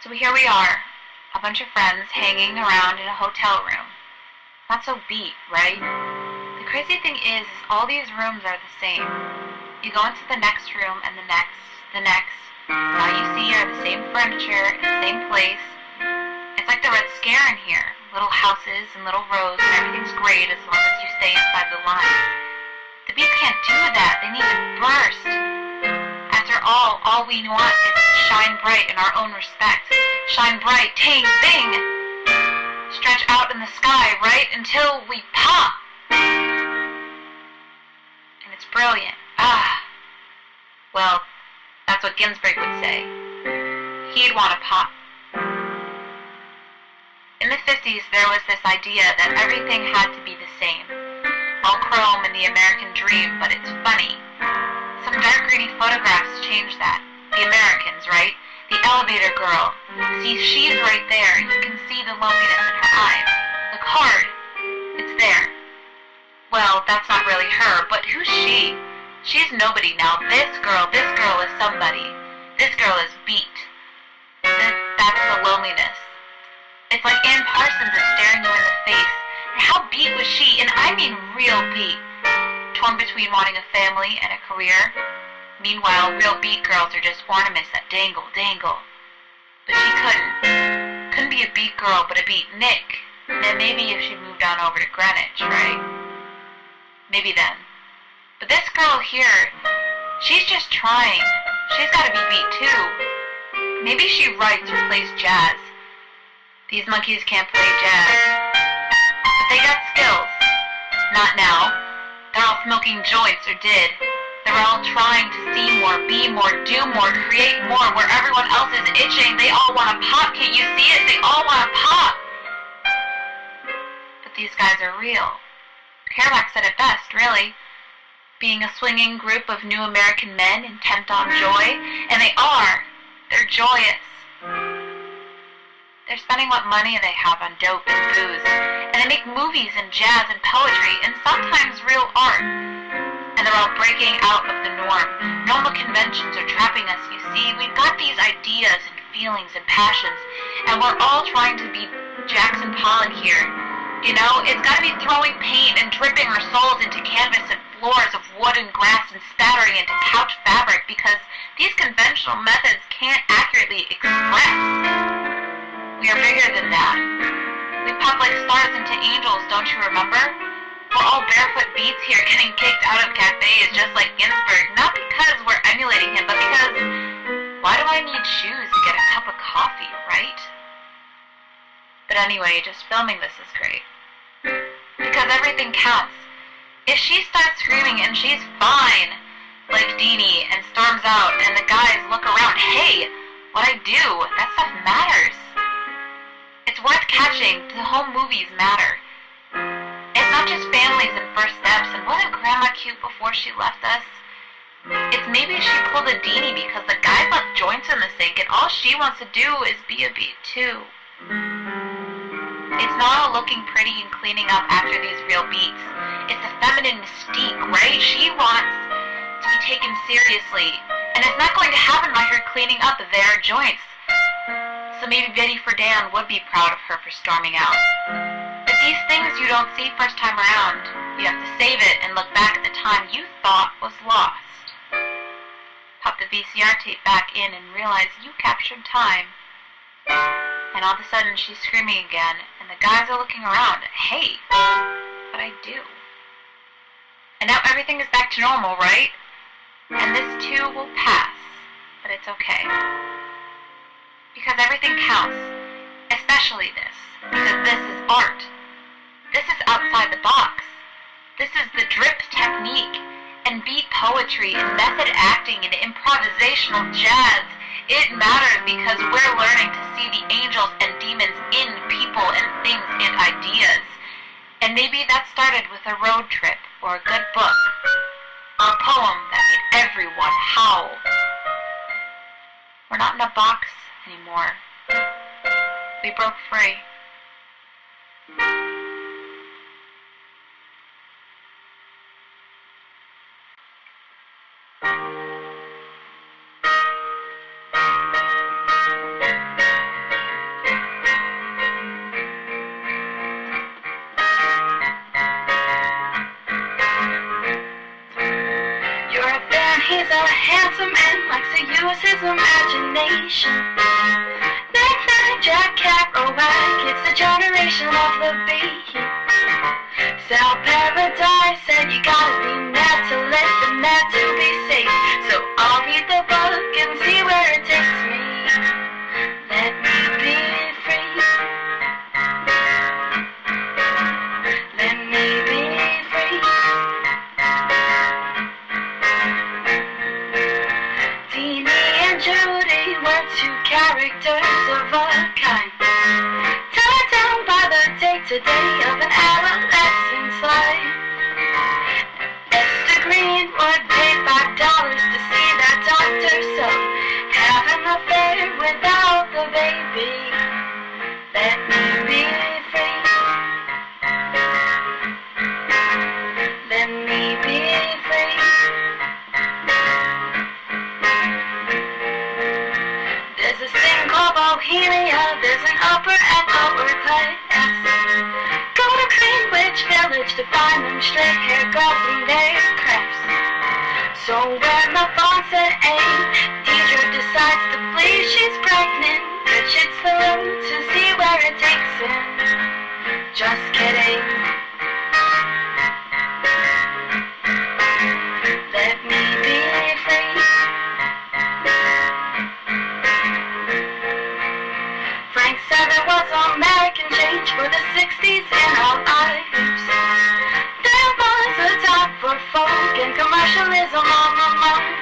So here we are, a bunch of friends hanging around in a hotel room. Not so beat, right? The crazy thing is all these rooms are the same. You go into the next room and the next, and all you see are the same furniture in the same place. It's like the Red Scare in here. Little houses and little rows, and everything's great as long as you stay inside the lines. The beats can't do that. They need to burst. After all we want is to shine bright in our own respect. Shine bright, ting, bing! Stretch out in the sky, right, until we pop! And it's brilliant. Well, that's what Ginsberg would say. He'd want to pop. In the 50s, there was this idea that everything had to be the same. All chrome in the American dream, but it's funny. Some dark greedy photographs changed that. The Americans, right? The elevator girl. See, she's right there. You can see the loneliness in her eyes. The card. It's there. Well, that's not really her, but who's she? She's nobody now. This girl is somebody. This girl is beat. That's the loneliness. It's like Ann Parsons is staring you in the face. And how beat was she? And I mean real beat. Torn between wanting a family and a career. Meanwhile, real beat girls are just ornaments that dangle. But she couldn't be a beat girl, but a beat Nick. Then maybe if she moved on over to Greenwich, right? Maybe then. But this girl here, she's just trying. She's gotta be beat too. Maybe she writes or plays jazz. These monkeys can't play jazz. But they got skills. Not now. They're all smoking joints, or did. They're all trying to see more, be more, do more, create more. Where everyone else is itching, they all want to pop. Can't you see it? They all want to pop. But these guys are real. Kerouac said it best, really. Being a swinging group of new American men intent on joy. And they are. They're joyous. They're spending what money they have on dope and booze. And they make movies and jazz and poetry and sometimes real art. And they're all breaking out of the norm. Normal conventions are trapping us, you see. We've got these ideas and feelings and passions. And we're all trying to be Jackson Pollock here. You know, it's got to be throwing paint and dripping our souls into canvas and floors of wood and grass and spattering into couch fabric because these conventional methods can't accurately express. We are bigger than that. We pop like stars into angels, don't you remember? We're all barefoot beats here getting kicked out of cafes just like Ginsberg, not because we're emulating him, but because why do I need shoes to get a cup of coffee, right? But anyway, just filming this is great. Because everything counts. If she starts screaming and she's fine, like Deanie, and storms out, and the guys look around, hey, what I do, that stuff matters. It's worth catching. The home movies matter. It's not just families and first steps, and wasn't Grandma cute before she left us? It's maybe she pulled a Deanie because the guy left joints in the sink, and all she wants to do is be a beat too. It's not all looking pretty and cleaning up after these real beats. It's the feminine mystique, right? She wants to be taken seriously, and it's not going to happen by her cleaning up their joints. So maybe Betty Friedan would be proud of her for storming out. But these things you don't see first time around. You have to save it and look back at the time you thought was lost. Pop the VCR tape back in and realize you captured time. And all of a sudden she's screaming again, and the guys are looking around. Hey, what I do? And now everything is back to normal, right? And this too will pass, but it's okay. Because everything counts, especially this, because this is art. This is outside the box. This is the drip technique, and beat poetry, and method acting, and improvisational jazz. It matters because we're learning to see the angels and demons in people and things and ideas. And maybe that started with a road trip, or a good book, or a poem that made everyone howl. We're not in a box anymore. We broke free. likes to use his imagination. Nickname Jack Kerouac, it's the generation of the beat. Sell Paradise said you gotta be mad to live and mad to be safe. So I'll read the book and see where it takes me. Let me be free. Let me be free. Deanie and Judy were two characters of a kind, tied down by the day-to-day of an adolescent's life. Esther Green would pay $5 to see that doctor's son have an affair without the baby. Let me be free. Let me be free. There's this thing called Bohemia. There's an upper and lower class. Go to Greenwich Village to find them straight-haired girls in their crafts. So when the phone said A, Deidre decides to flee. She's pregnant. Richard's slow to see where it takes him. Just kidding. Let me be free. Frank said there was American change for the 60s in our lives. There was a time for folk and commercialism on the mind.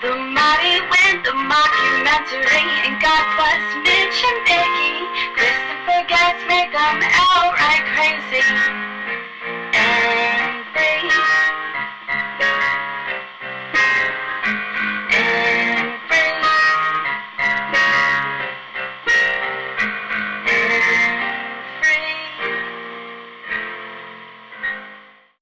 The Mighty Wind, the mockumentary, and God bless Mitch and Iggy. Christopher Guest made them outright crazy.